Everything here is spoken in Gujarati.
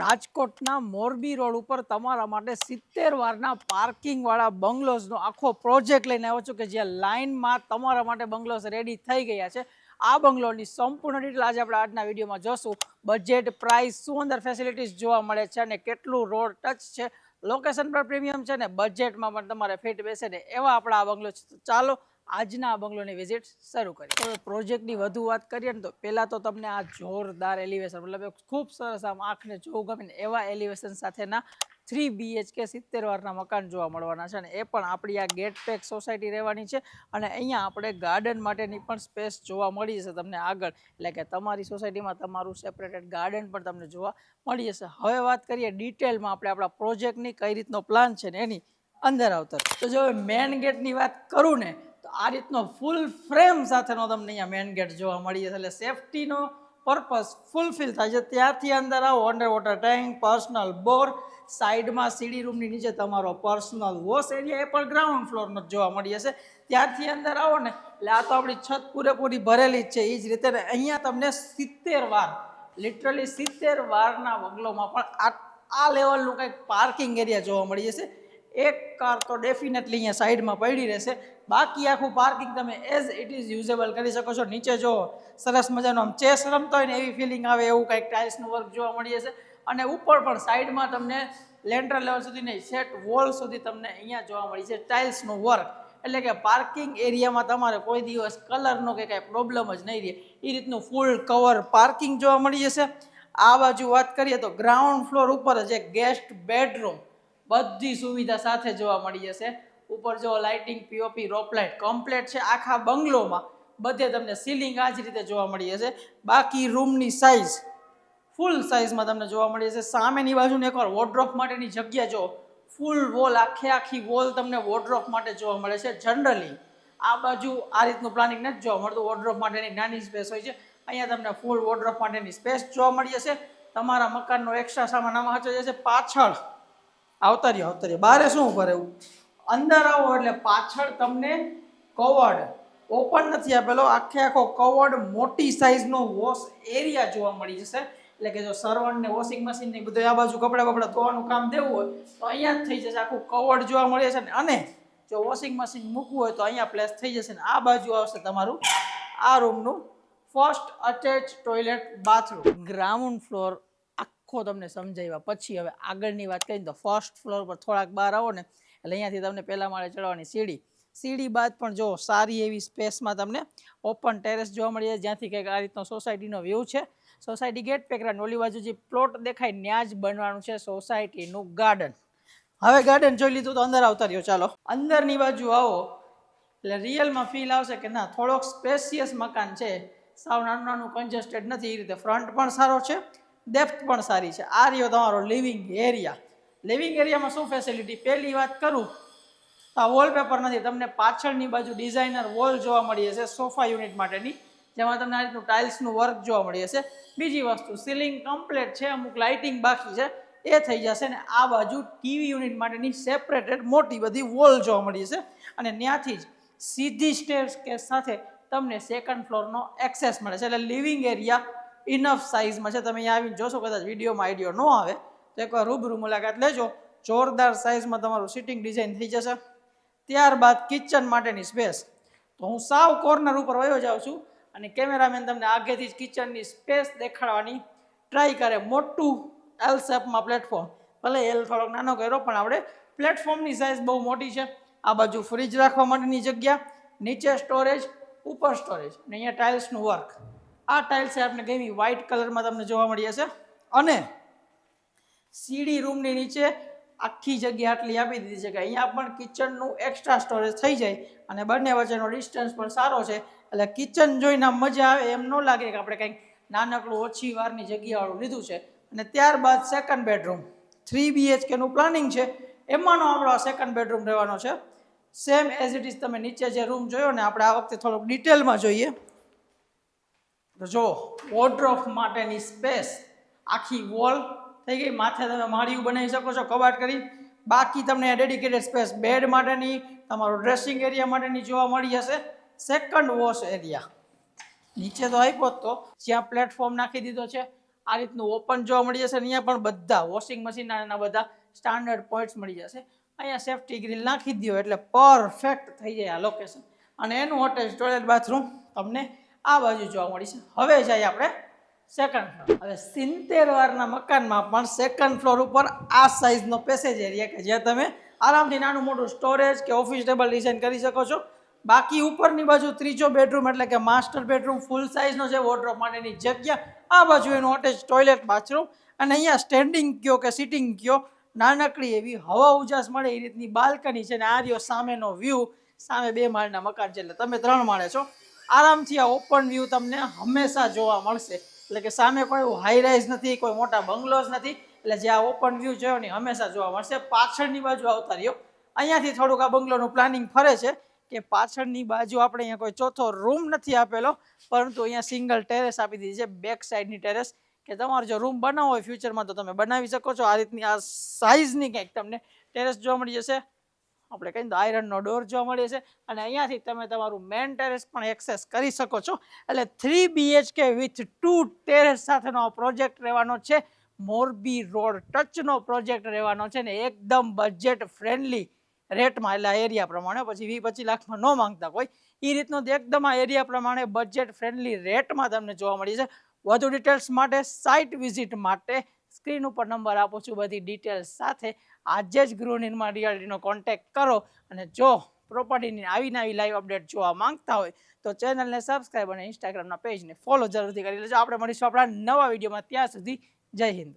રાજકોટના મોરબી રોડ ઉપર તમારા માટે 70 વારના પાર્કિંગ વાળા બંગલોઝનો આખો પ્રોજેક્ટ લઈને આવ્યો છું કે જ્યાં લાઇનમાં તમારા માટે બંગલોઝ રેડી થઈ ગયા છે. આ બંગલોની સંપૂર્ણ ડિટેલ આજે આપણે આજના વિડીયોમાં જોશું. બજેટ, પ્રાઇસ, શું અંદર ફેસિલિટીઝ જોવા મળે છે અને કેટલું રોડ ટચ છે, લોકેશન પર પ્રીમિયમ છે ને બજેટમાં પણ તમારે ફિટ બેસે ને એવા આપણા આ બંગલો છે. ચાલો આજના આ બંગલોની વિઝિટ શરૂ કરીએ. તો પ્રોજેક્ટની વધુ વાત કરીએ ને તો પહેલાં તો તમને આ જોરદાર એલિવેશન, મતલબ ખૂબ સરસ આમ આંખને જોવું ગમે ને એવા એલિવેશન સાથેના 3 BHK 70 વારના મકાન જોવા મળવાના છે. અને એ પણ આપણી આ ગેટ પેક સોસાયટી રહેવાની છે. અને અહીંયા આપણે ગાર્ડન માટેની પણ સ્પેસ જોવા મળી જશે તમને આગળ, એટલે કે તમારી સોસાયટીમાં તમારું સેપરેટેડ ગાર્ડન પણ તમને જોવા મળી જશે. હવે વાત કરીએ ડિટેલમાં આપણે આપણા પ્રોજેક્ટની, કઈ રીતનો પ્લાન છે ને એની અંદર આવતા. તો જો મેન ગેટની વાત કરું ને તો આ રીતનો ફૂલ ફ્રેમ સાથેનો તમને અહીંયા મેન ગેટ જોવા મળી જશે. એટલે સેફટીનો પર્પસ ફૂલફિલ થાય છે. ત્યાંથી અંદર આવો, અંડર વોટર ટેન્ક, પર્સનલ બોર, સાઈડમાં સીડી રૂમની નીચે તમારો પર્સનલ વોશ એરિયા, એ પણ ગ્રાઉન્ડ ફ્લોરનો જોવા મળી જશે. ત્યાંથી અંદર આવો ને એટલે આ તો આપણી છત પૂરેપૂરી ભરેલી જ છે. એ જ રીતે અહીંયા તમને 70 વાર, લિટરલી 70 વારના બંગલોમાં પણ આ લેવલનું કંઈક પાર્કિંગ એરિયા જોવા મળી જશે. એક કાર તો ડેફિનેટલી અહીંયા સાઈડમાં પડી રહેશે. બાકી આખું પાર્કિંગ તમે એઝ ઇટ ઇઝ યુઝેબલ કરી શકો છો. નીચે જો સરસ મજાનો આમ ચેસ રમતા હોય ને એવી ફિલિંગ આવે એવું કંઈક ટાઇલ્સનું વર્ક જોવા મળી જશે. અને ઉપર પણ સાઈડમાં તમને લેન્ટર લેવલ સુધી નહીં, સેટ વોલ સુધી તમને અહીંયા જોવા મળી છે ટાઇલ્સનું વર્ક. એટલે કે પાર્કિંગ એરિયામાં તમારે કોઈ દિવસ કલરનો કે કાંઈ પ્રોબ્લેમ જ નહીં રહે. એ રીતનું ફૂલ કવર પાર્કિંગ જોવા મળી જશે. આ બાજુ વાત કરીએ તો ગ્રાઉન્ડ ફ્લોર ઉપર જ એક ગેસ્ટ બેડરૂમ બધી સુવિધા સાથે જોવા મળી જશે. ઉપર જો લાઇટિંગ, પીઓપી, રોપ લાઇટ કમ્પ્લીટ છે આખા બંગલોમાં. બધે તમને સીલિંગ આ જ રીતે જોવા મળી જશે. બાકી રૂમની સાઇઝ ફૂલ સાઇઝમાં તમને જોવા મળી જશે. સામેની બાજુને એકવાર વોર્ડરોબ માટેની જગ્યા જો, ફૂલ વોલ, આખી વોલ તમને વોર્ડરોબ માટે જોવા મળે છે. જનરલી આ બાજુ આ રીતનું પ્લાનિંગ નથી જોવા મળતું. વોર્ડરોબ માટેની નાની સ્પેસ હોય છે. અહીંયા તમને ફૂલ વોર્ડરોબ માટેની સ્પેસ જોવા મળી જશે. તમારા મકાનનો એક્સ્ટ્રા સામાન આમાં હચી જશે. પાછળ આવતા રહ્યો બારે શું ઉપર એવું અંદર આવો એટલે પાછળ તમને કવર્ડ, ઓપન નથી આપેલો, આખો કવર્ડ મોટી સાઇઝનો વોશ એરિયા જોવા મળી જશે. એટલે કે જો સર્વન્ટને વોશિંગ મશીન ને બધું આ બાજુ કપડાં ધોવાનું કામ દેવું હોય તો અહીંયા જ થઈ જશે. આખું કવર્ડ જોવા મળે છે. અને જો વોશિંગ મશીન મૂકવું હોય તો અહીંયા પ્લેસ થઈ જશે. ને આ બાજુ આવશે તમારું આ રૂમનું first attach toilet bathroom. Ground floor આખો તમને સમજાવ્યા પછી હવે આગળની વાત કરીએ તો ફર્સ્ટ ફ્લોર પર થોડાક બહાર આવો ને એટલે અહીંયાથી તમને પહેલા માળે ચડવાની સીડી બાદ પણ જો સારી એવી સ્પેસમાં તમને ઓપન ટેરેસ જોવા મળી જાય, જ્યાંથી કંઈક આ રીતનો સોસાયટીનો વ્યૂ છે. સોસાયટી ગેટ પેકરાની ઓલી બાજુ જે પ્લોટ દેખાય ત્યાં જ બનવાનું છે સોસાયટીનું ગાર્ડન. હવે ગાર્ડન જોઈ લીધું તો અંદર આવતા રહ્યો. ચાલો અંદરની બાજુ આવો એટલે રિયલમાં ફીલ આવશે કે ના થોડોક સ્પેશિયસ મકાન છે. સાવ નાનું કન્જેસ્ટેડ નથી. એ રીતે ફ્રન્ટ પણ સારો છે, ડેપ્થ પણ સારી છે. આ રહ્યો તમારો લિવિંગ એરિયા. લિવિંગ એરિયામાં શું ફેસિલિટી, પહેલી વાત કરું તો આ વોલપેપર નથી. તમને પાછળની બાજુ ડિઝાઇનર વોલ જોવા મળી જશે સોફા યુનિટ માટેની, જેમાં તમને આ રીતનું ટાઇલ્સનું વર્ક જોવા મળી જશે. બીજી વસ્તુ, સીલિંગ કમ્પ્લીટ છે, અમુક લાઇટિંગ બાકી છે, એ થઈ જશે. ને આ બાજુ ટીવી યુનિટ માટેની સેપરેટેડ મોટી બધી વોલ જોવા મળી જશે. અને ત્યાંથી જ સીધી સ્ટેરકેસ સાથે તમને સેકન્ડ ફ્લોરનો એક્સેસ મળે છે. એટલે લિવિંગ એરિયા ઇનફ સાઇઝમાં છે. તમે અહીંયા આવીને જોશો, કદાચ વિડીયોમાં આઈડિયો ન આવે તો એકવાર રૂબરૂ મુલાકાત લેજો. જોરદાર સાઇઝમાં તમારું સિટિંગ ડિઝાઇન થઈ જશે. ત્યારબાદ કિચન માટેની સ્પેસ તો હું સાવ કોર્નર ઉપર વયો જાઉં છું અને કેમેરામેન તમને આગેથી જ કિચનની સ્પેસ દેખાડવાની ટ્રાય કરે. મોટું એલ શેપમાં પ્લેટફોર્મ, ભલે એલ થોડોક નાનો કર્યો પણ આપણે પ્લેટફોર્મની સાઇઝ બહુ મોટી છે. આ બાજુ ફ્રીજ રાખવા માટેની જગ્યા, નીચે સ્ટોરેજ, ઉપર સ્ટોરેજ, અને અહીંયા ટાઇલ્સનું વર્ક. આ ટાઇલ્સ આપણે ગમી વ્હાઇટ કલરમાં તમને જોવા મળી જશે. અને સીડી રૂમની નીચે આખી જગ્યા આટલી આપી દીધી છે કે અહીંયા પણ કિચનનું એક્સ્ટ્રા સ્ટોરેજ થઈ જાય. અને બંને વચ્ચેનો ડિસ્ટન્સ પણ સારો છે. એટલે કિચન જોઈને મજા આવે એમ ન લાગે કે આપણે કંઈક નાનકડું ઓછી વારની જગ્યાવાળું લીધું છે. અને ત્યારબાદ સેકન્ડ બેડરૂમ 3 BHKનું પ્લાનિંગ છે. એમાંનો આપણો સેકન્ડ બેડરૂમ રહેવાનો છે. સેમ એઝ ઇટ ઇઝ તમે નીચે જે રૂમ જોયો ને, આપણે આ વખતે થોડુંક ડિટેલમાં જોઈએ તો જો વોર્ડરોબ માટેની સ્પેસ આખી વોલ થઈ ગઈ. માથે તમે માળિયું બનાવી શકો છો કબાટ કરી. બાકી તમને ડેડિકેટેડ સ્પેસ બેડ માટેની, તમારો ડ્રેસિંગ એરિયા માટેની જોવા મળી જશે. સેકન્ડ વોશ એરિયા નીચે તો આપ્યો તો જ્યાં પ્લેટફોર્મ નાખી દીધો છે. આ રીતનું ઓપન જોવા મળી જશે. અહીંયા પણ બધા વોશિંગ મશીન એના બધા સ્ટાન્ડર્ડ પોઈન્ટ્સ મળી જશે. અહીંયા સેફ્ટી ગ્રીલ નાખી દો એટલે પરફેક્ટ થઈ જાય આ લોકેશન. અને એનું અટેચ ટોયલેટ બાથરૂમ તમને આ બાજુ જોવા મળી છે. હવે જઈએ આપણે સેકન્ડ ફ્લોર. હવે 70 વારના મકાનમાં પણ સેકન્ડ ફ્લોર ઉપર આ સાઇઝનો પેસેજ એરિયા કે જ્યાં તમે આરામથી નાનું મોટું સ્ટોરેજ કે ઓફિસ ટેબલ ડિઝાઇન કરી શકો છો. બાકી ઉપરની બાજુ ત્રીજો બેડરૂમ એટલે કે માસ્ટર બેડરૂમ ફૂલ સાઇઝનો છે, વોર્ડરોબ માટેની જગ્યા. આ બાજુ એનું અટેચ ટોયલેટ બાથરૂમ અને અહીંયા સ્ટેન્ડિંગ કયો કે સિટિંગ કયો નાનકડી એવી હવા ઉજાસ મળે એ રીતની બાલ્કની છે. અને આ રહ્યો સામેનો વ્યૂ. સામે 2 માળના મકાન છે એટલે તમે 3 માળે છો. આરામથી આ ઓપન વ્યૂ તમને હંમેશા જોવા મળશે. એટલે કે સામે કોઈ હાઈ રાઇઝ નથી, કોઈ મોટા બંગલોઝ નથી, એટલે જે આ ઓપન વ્યૂ જોયો ને હંમેશા જોવા મળશે. પાછળની બાજુ આવતા રહ્યો. અહીંયાથી થોડુંક આ બંગલોનું પ્લાનિંગ ફરે છે કે પાછળની બાજુ આપણે અહીંયા કોઈ ચોથો રૂમ નથી આપેલો, પરંતુ અહીંયા સિંગલ ટેરેસ આપી દીધી છે, બેક સાઈડની ટેરેસ, કે તમારે જો રૂમ બનાવવો હોય ફ્યુચરમાં તો તમે બનાવી શકો છો. આ રીતની આ સાઇઝની કંઈક તમને ટેરેસ જોવા મળી જશે. આપણે કહીએ તો આયરનનો ડોર જોવા મળે છે અને અહીંયાથી તમે તમારું મેન ટેરેસ પણ એક્સેસ કરી શકો છો. એટલે 3 BHK વિથ 2 ટેરેસ સાથેનો પ્રોજેક્ટ રહેવાનો છે. મોરબી રોડ ટચનો પ્રોજેક્ટ રહેવાનો છે ને એકદમ બજેટ ફ્રેન્ડલી રેટમાં. એટલે એરિયા પ્રમાણે પછી 20-25 લાખમાં ન માંગતા કોઈ એ રીતનો એકદમ આ એરિયા પ્રમાણે બજેટ ફ્રેન્ડલી રેટમાં તમને જોવા મળી છે. વધુ ડિટેલ્સ માટે સાઇટ વિઝિટ માટે સ્ક્રીન ઉપર નંબર આપું છું બધી ડિટેલ્સ સાથે. આજે જ ગૃહ નિર્માણ રિયાલિટીનો કોન્ટેક્ટ કરો અને જો પ્રોપર્ટીની આવી નવી લાઈવ અપડેટ જોવા માંગતા હોય તો ચેનલને સબસ્ક્રાઈબ અને ઇન્સ્ટાગ્રામના પેજને ફોલો જરૂરથી કરી લેજો. આપણે મળીશું આપણા નવા વિડીયોમાં. ત્યાં સુધી જય હિન્દ.